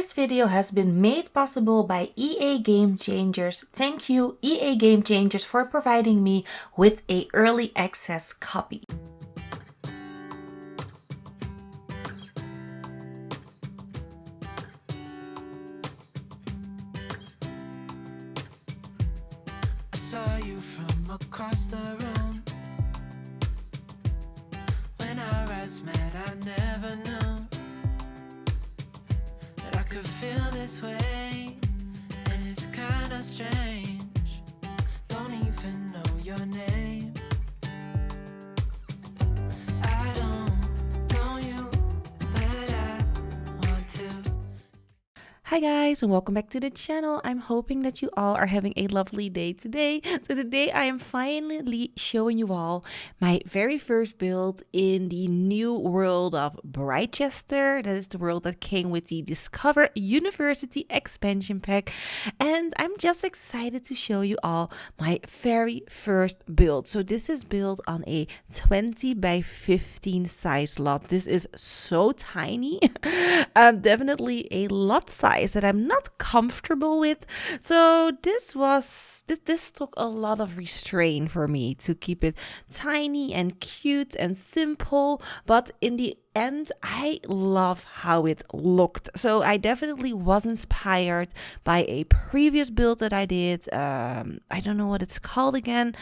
This video has been made possible by EA Gamechangers. Thank you, EA Gamechangers, for providing me with an early access copy. I saw you from across the room. When our eyes met, I never knew that I could feel this way, and it's kinda strange. Don't even know your name. I don't know you, but I want to. Hi guys, and welcome back to the channel. I'm hoping that you all are having a lovely day today. So today I am finally showing you all my very first build in the new world of Britechester. That is the world that came with the Discover University expansion pack. And I'm just excited to show you all my very first build. So this is built on a 20 by 15 size lot. This is so tiny. Definitely a lot size that I'm not comfortable with. So this took a lot of restraint for me to keep it tiny and cute and simple, but in the end I love how it looked. So I definitely was inspired by a previous build that I did. I don't know what it's called again.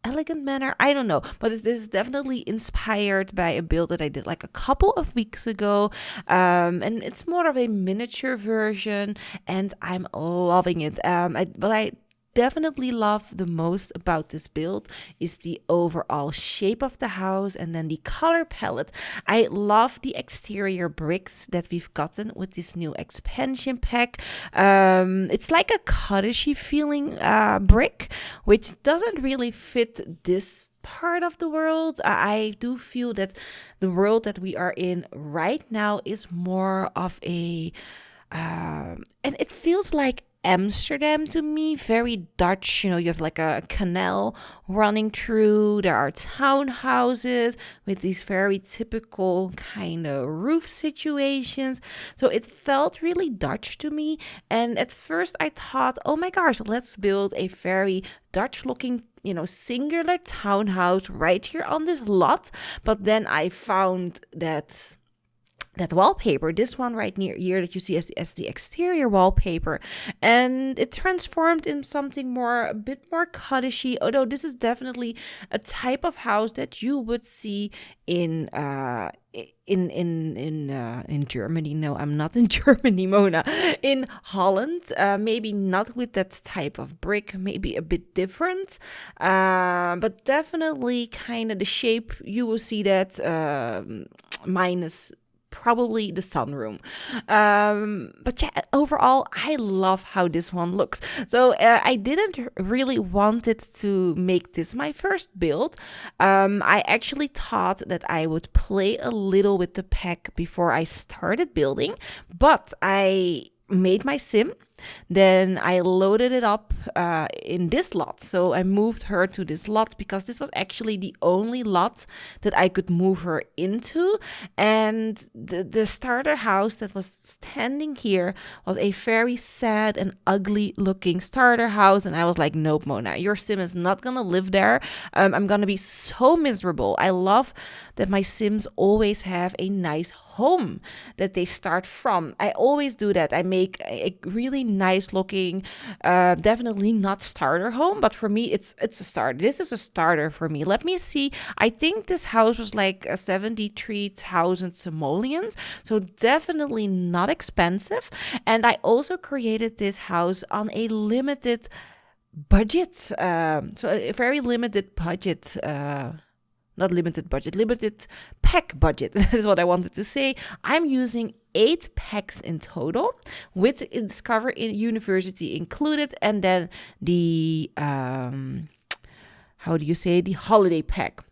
Elegant manner, I don't know, but this is definitely inspired by a build that I did like a couple of weeks ago, and it's more of a miniature version, and I'm loving it. But I definitely love the most about this build is the overall shape of the house and then the color palette. I love the exterior bricks that we've gotten with this new expansion pack. It's like a cottagey feeling brick, which doesn't really fit this part of the world. I do feel that the world that we are in right now is more of a and it feels like Amsterdam to me, very Dutch. You know, you have like a canal running through. There are townhouses with these very typical kind of roof situations. So it felt really Dutch to me. And at first I thought, oh my gosh, let's build a very Dutch looking, you know, singular townhouse right here on this lot. But then I found that wallpaper, this one right near here that you see as the exterior wallpaper, and it transformed in something a bit more cottagey. Although this is definitely a type of house that you would see in Germany. No, I'm not in Germany, Mona. In Holland, maybe not with that type of brick, maybe a bit different, but definitely kind of the shape. You will see that minus probably the sunroom, but yeah, overall I love how this one looks. So I didn't really want it to make this my first build. I actually thought that I would play a little with the pack before I started building, but I made my sim. Then I loaded it up in this lot. So I moved her to this lot because this was actually the only lot that I could move her into. And the starter house that was standing here was a very sad and ugly looking starter house. And I was like, nope, Mona, your sim is not gonna live there. I'm gonna be so miserable. I love that my sims always have a nice home that they start from. I always do that. I make a really nice looking, definitely not starter home, but for me it's a starter. This is a starter for me. Let me see. I think this house was like 73,000 simoleons, so definitely not expensive. And I also created this house on a limited budget, so a very limited budget. Not limited budget, limited pack budget. That is what I wanted to say. I'm using 8 packs in total with Discover University included, and then the how do you say, the holiday pack.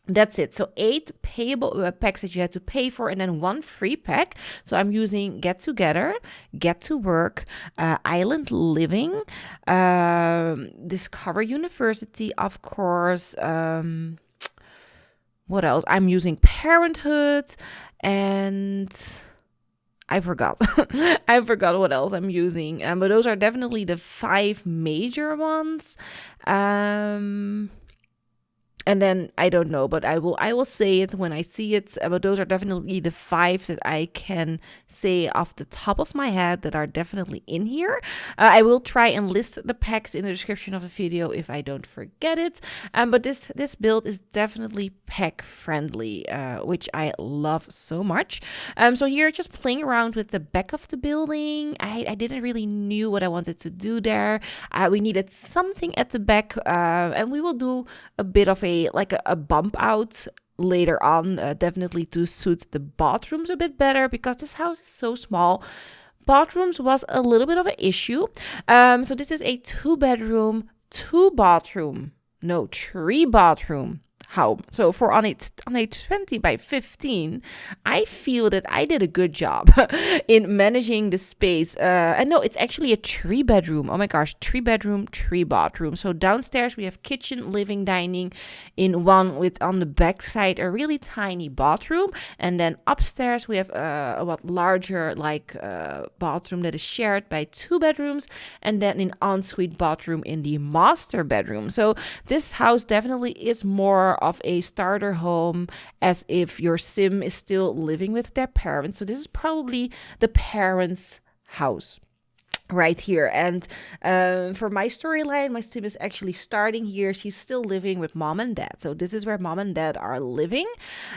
That's it. So 8 payable packs that you had to pay for, and then 1 free pack. So I'm using Get Together, Get to Work, Island Living, Discover University, of course. What else? I'm using Parenthood, and I forgot. I forgot what else I'm using. But those are definitely the 5 major ones. And then I don't know, but I will say it when I see it. But those are definitely the 5 that I can say off the top of my head that are definitely in here. I will try and list the packs in the description of the video if I don't forget it. But this build is definitely pack friendly, which I love so much. So here, just playing around with the back of the building. I didn't really knew what I wanted to do there. We needed something at the back, and we will do a bit of a bump out later on, definitely to suit the bathrooms a bit better, because this house is so small. Bathrooms was a little bit of an issue. So this is a 2-bedroom, 2-bathroom, no, 3-bathroom home. So for on a 20 by 15, I feel that I did a good job in managing the space. And no, it's actually a 3-bedroom. Oh my gosh, 3-bedroom, 3-bathroom. So downstairs we have kitchen, living, dining in one, with on the back side a really tiny bathroom. And then upstairs we have a larger bathroom that is shared by 2 bedrooms, and then an ensuite bathroom in the master bedroom. So this house definitely is more of a starter home, as if your sim is still living with their parents. So this is probably the parents' house right here. And for my storyline, my sim is actually starting here. She's still living with mom and dad. So this is where mom and dad are living.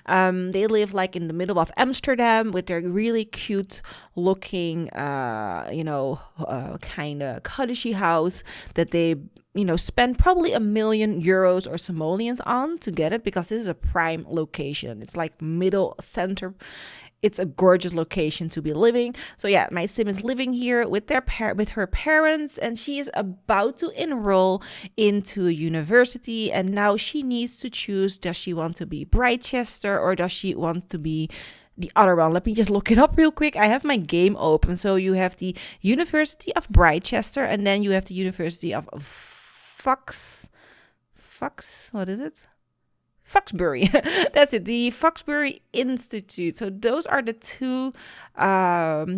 They live like in the middle of Amsterdam with their really cute looking kind of cottagey house that they spend probably €1 million or simoleons on to get it, because this is a prime location. It's like middle center. It's a gorgeous location to be living. So yeah, my sim is living here with her parents, and she is about to enroll into university. And now she needs to choose: does she want to be Britechester, or does she want to be the other one? Let me just look it up real quick. I have my game open. So you have the University of Britechester, and then you have the University of what is it? Foxbury. That's it, the Foxbury Institute. So those are the 2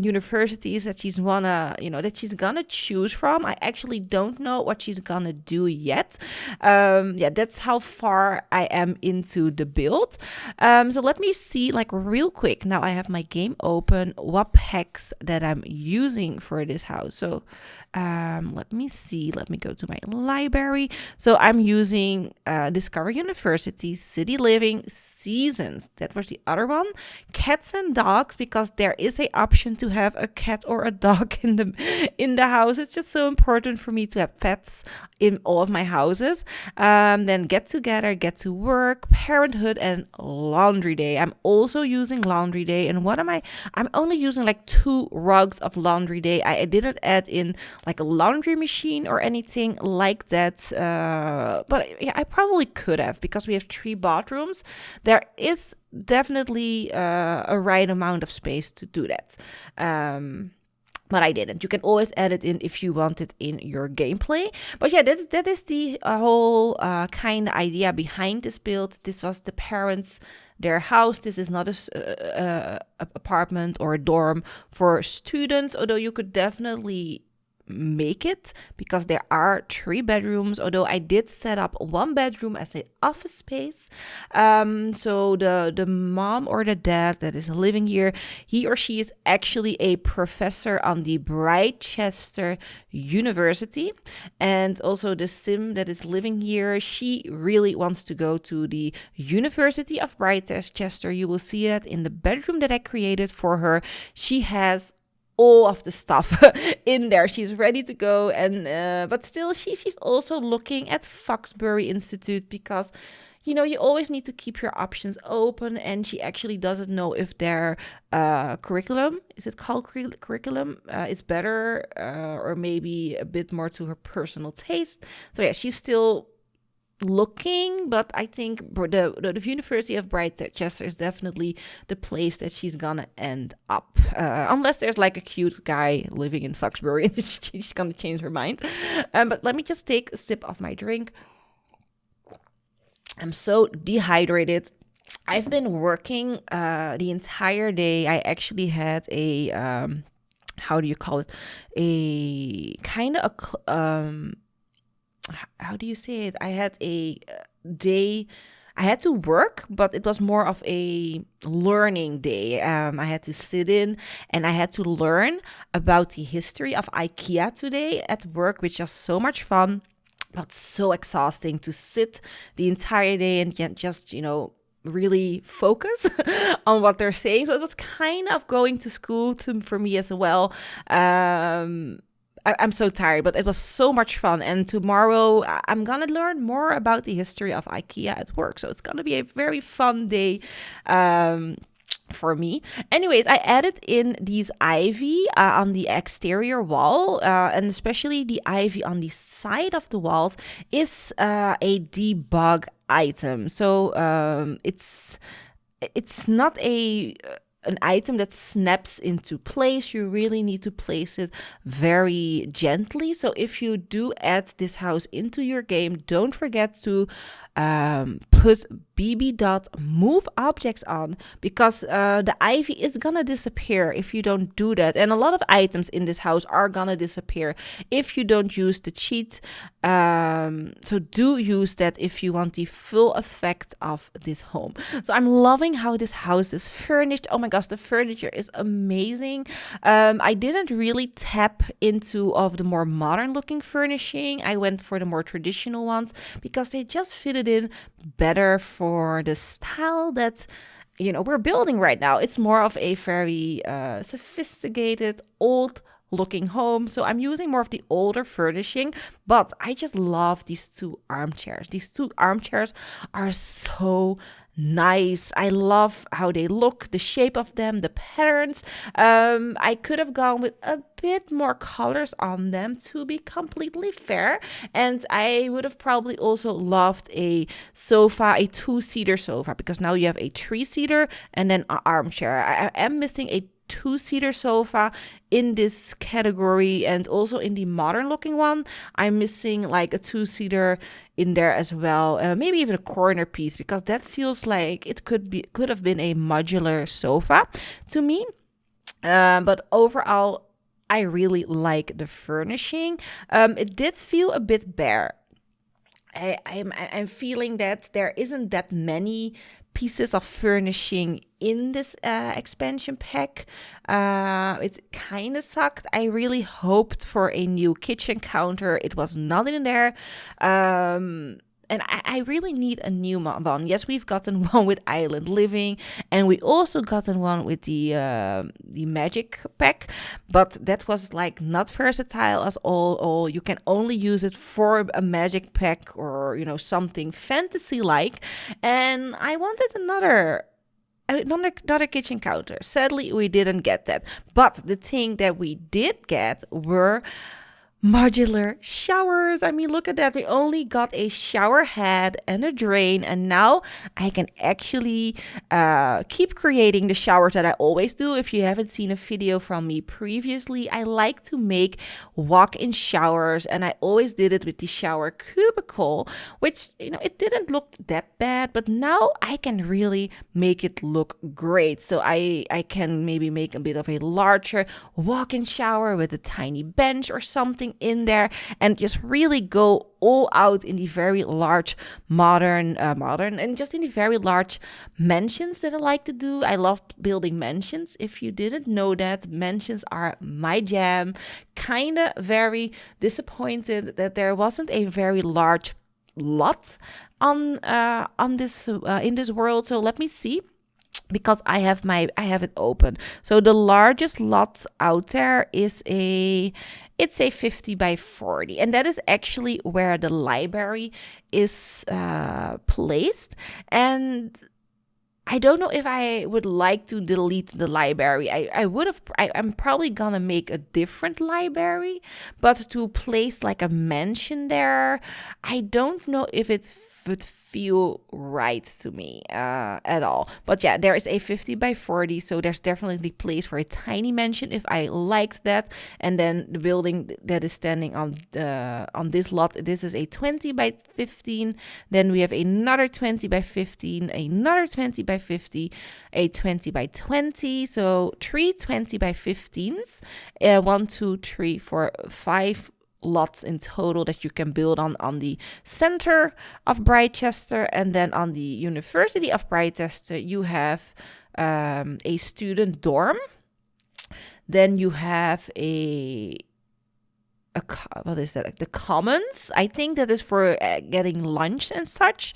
universities that she's gonna choose from. I actually don't know what she's gonna do yet. That's how far I am into the build. So let me see, real quick. Now I have my game open, what packs that I'm using for this house. So let me see. Let me go to my library. So I'm using Discover University, City Living, Seasons. That was the other one. Cats and dogs, because there is a option to have a cat or a dog in the house. It's just so important for me to have pets in all of my houses. Then Get Together, Get to Work, Parenthood, and Laundry Day. I'm also using Laundry Day. And what am I? I'm only using 2 rugs of Laundry Day. I didn't add in a laundry machine or anything like that. But yeah, I probably could have, because we have 3 bathrooms. There is definitely a right amount of space to do that. But I didn't. You can always add it in if you want it in your gameplay. But yeah, that is the whole kind of idea behind this build. This was the parents, their house. This is not a apartment or a dorm for students, although you could definitely make it, because there are 3 bedrooms, although I did set up 1 bedroom as an office space. So the mom or the dad that is living here, he or she is actually a professor on the Britechester University. And also the sim that is living here, she really wants to go to the University of Britechester. You will see that in the bedroom that I created for her. She has all of the stuff in there. She's ready to go, and but still she's also looking at Foxbury Institute, because you always need to keep your options open. And she actually doesn't know if their curriculum, is it called curriculum, is better or maybe a bit more to her personal taste. So yeah, she's still looking, but I think the University of Britechester is definitely the place that she's gonna end up, unless there's a cute guy living in Foxbury and she's gonna change her mind. But let me just take a sip of my drink. I'm so dehydrated. I've been working the entire day. I actually had a how do you call it? A kind of how do you say it? I had a day. I had to work, but it was more of a learning day. I had to sit in and I had to learn about the history of IKEA today at work, which was so much fun, but so exhausting to sit the entire day and just, really focus on what they're saying. So it was kind of going to school for me as well. I'm so tired, but it was so much fun. And tomorrow I'm gonna learn more about the history of IKEA at work. So it's gonna be a very fun day. For me. Anyways, I added in these ivy on the exterior wall, and especially the ivy on the side of the walls is a debug item. So it's not an item that snaps into place. You really need to place it very gently. So if you do add this house into your game, don't forget to put bb.move objects on, because the ivy is gonna disappear if you don't do that. And a lot of items in this house are gonna disappear if you don't use the cheat. So do use that if you want the full effect of this home. So I'm loving how this house is furnished. Oh my gosh, the furniture is amazing. I didn't really tap into of the more modern looking furnishing. I went for the more traditional ones because they just fitted in better for the style that we're building right now. It's more of a very sophisticated old looking home, so I'm using more of the older furnishing, but I just love these two armchairs. These two armchairs are so nice. I love how they look, the shape of them, the patterns. I could have gone with a bit more colors on them, to be completely fair, and I would have probably also loved a sofa, a two-seater sofa, because now you have a three-seater and then an armchair. I am missing a two-seater sofa in this category, and also in the modern looking one I'm missing like a two-seater in there as well, maybe even a corner piece, because that feels like it could have been a modular sofa to me. But overall I really like the furnishing. It did feel a bit bare. I'm feeling that there isn't that many pieces of furnishing in this expansion pack. It kind of sucked. I really hoped for a new kitchen counter. It was not in there. And I really need a new one. Yes, we've gotten one with Island Living, and we also gotten one with the Magic pack, but that was like not versatile as all. You can only use it for a Magic pack or something fantasy like. And I wanted another kitchen counter. Sadly, we didn't get that. But the thing that we did get were modular showers. I mean, look at that. We only got a shower head and a drain, and now I can actually keep creating the showers that I always do. If you haven't seen a video from me previously, I like to make walk-in showers, and I always did it with the shower cubicle, which it didn't look that bad, but now I can really make it look great. So I can maybe make a bit of a larger walk-in shower with a tiny bench or something in there, and just really go all out in the very large modern and just in the very large mansions that I like to do. I love building mansions. If you didn't know that, mansions are my jam. Kind of very disappointed that there wasn't a very large lot on this in this world. So let me see, because I have it open. So the largest lot out there is it's a 50 by 40, and that is actually where the library is placed. And I don't know if I would like to delete the library. I'm probably gonna make a different library, but to place like a mansion there, I don't know if it would feel right to me at all. But yeah, there is a 50 by 40, so there's definitely place for a tiny mansion if I liked that. And then the building that is standing on this lot, this is a 20 by 15. Then we have another 20 by 15, another 20 by 50, a 20 by 20. So 3 20 by 15s, 1, 2, 3, 4, 5 lots in total that you can build on the center of Britechester. And then on the University of Britechester, you have a student dorm. Then you have what is that? The commons. I think that is for getting lunch and such.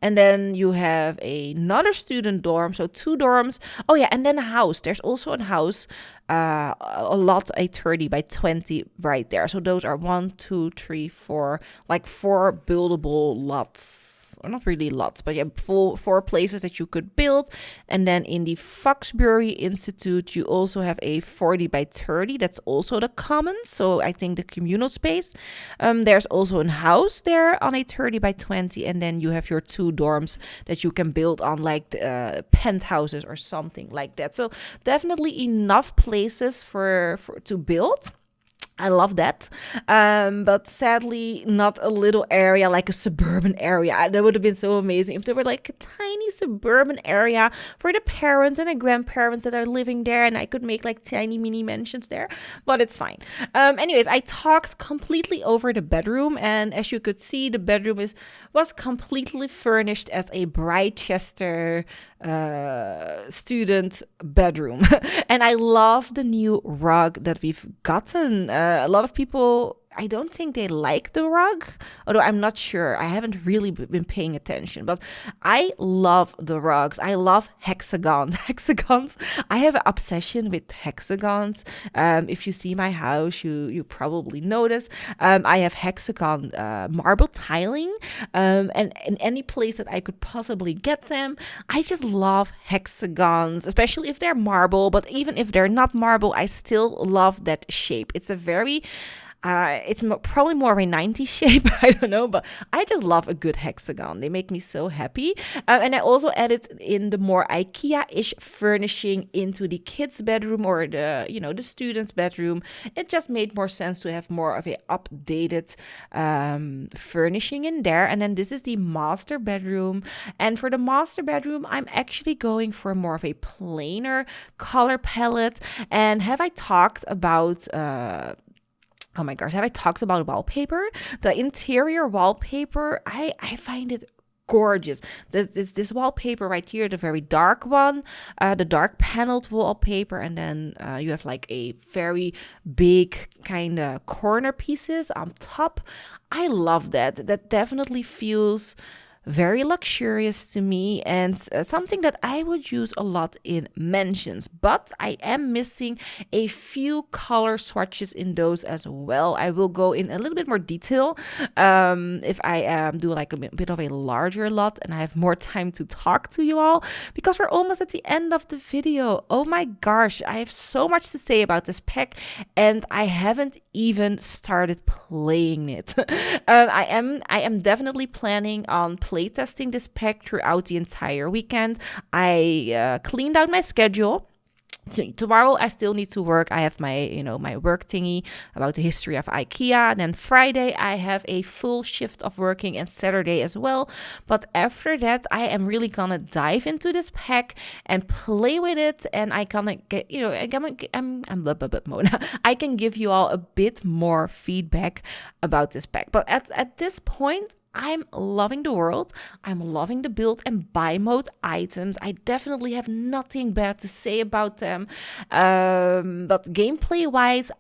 And then you have another student dorm, so 2 dorms. Oh yeah, and then a house. There's also a house, a lot, a 30 by 20 right there. So those are 1, 2, 3, 4, like 4 buildable lots. Or not really lots, but yeah, 4 places that you could build. And then in the Foxbury Institute, you also have a 40 by 30. That's also the commons, so I think the communal space. There's also a house there on a 30 by 20, and then you have your 2 dorms that you can build on, like penthouses or something like that. So definitely enough places for to build. I love that. But sadly, not a little area like a suburban area. That would have been so amazing if there were like a tiny suburban area for the parents and the grandparents that are living there, and I could make like tiny mini mansions there, but it's fine. Anyways, I talked completely over the bedroom, and as you could see, the bedroom was completely furnished as a Britechester student bedroom. And I love the new rug that we've gotten. A lot of people, I don't think they like the rug, although I'm not sure. I haven't really been paying attention, but I love the rugs. I love hexagons. I have an obsession with hexagons. If you see my house, you probably notice. I have hexagon marble tiling, and in any place that I could possibly get them. I just love hexagons, especially if they're marble, but even if they're not marble, I still love that shape. It's a very it's probably more of a 90s shape, I don't know, but I just love a good hexagon. They make me so happy. And I also added in the more IKEA-ish furnishing into the kids' bedroom or the students' bedroom. It just made more sense to have more of a updated furnishing in there. And then this is the master bedroom. And for the master bedroom, I'm actually going for more of a plainer color palette. And have I talked about oh my gosh, have I talked about wallpaper? The interior wallpaper, I find it gorgeous. This wallpaper right here, the very dark one, the dark paneled wallpaper, and then you have like a very big kind of corner pieces on top. I love that. That definitely feels very luxurious to me, and something that I would use a lot in mansions, but I am missing a few color swatches in those as well. I will go in a little bit more detail if I do like a bit of a larger lot and I have more time to talk to you all, because we're almost at the end of the video. Oh my gosh, I have so much to say about this pack and I haven't even started playing it. I am definitely planning on playtesting this pack throughout the entire weekend. I cleaned out my schedule. So tomorrow I still need to work. I have my work thingy about the history of IKEA. And then Friday I have a full shift of working, and Saturday as well. But after that I am really gonna dive into this pack and play with it, and I gonna get Mona. I can give you all a bit more feedback about this pack. But at this point, I'm loving the world. I'm loving the build and buy mode items. I definitely have nothing bad to say about them. But gameplay wise,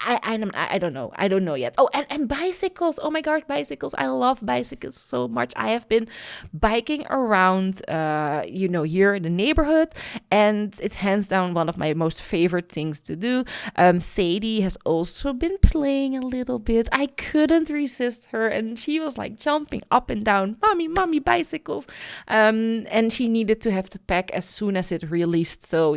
I don't know. I don't know yet. Oh, and bicycles. Oh my God, bicycles. I love bicycles so much. I have been biking around, here in the neighborhood, and it's hands down one of my most favorite things to do. Sadie has also been playing a little bit. I couldn't resist her, and she was like jumping up and down, mommy, bicycles. And she needed to have the pack as soon as it released. So,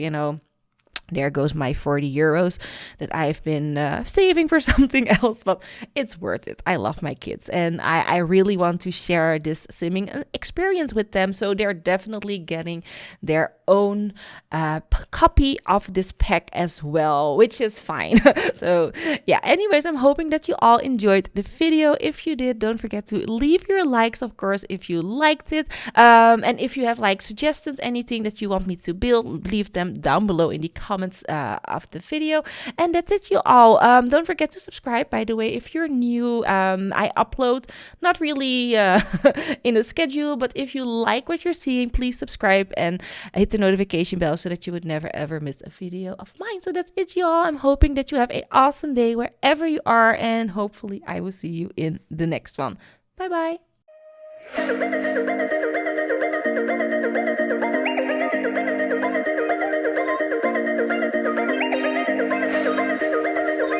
There goes my 40 euros that I've been saving for something else, but it's worth it. I love my kids and I really want to share this simming experience with them. So they're definitely getting their own copy of this pack as well, which is fine. So yeah, anyways, I'm hoping that you all enjoyed the video. If you did, don't forget to leave your likes, of course, if you liked it. And if you have like suggestions, anything that you want me to build, leave them down below in the comments of the video. And that's it, you all. Don't forget to subscribe, by the way, if you're new. I upload not really in a schedule, but if you like what you're seeing, please subscribe and hit the notification bell so that you would never ever miss a video of mine. So that's it, y'all. I'm hoping that you have an awesome day wherever you are, and hopefully I will see you in the next one. Bye bye.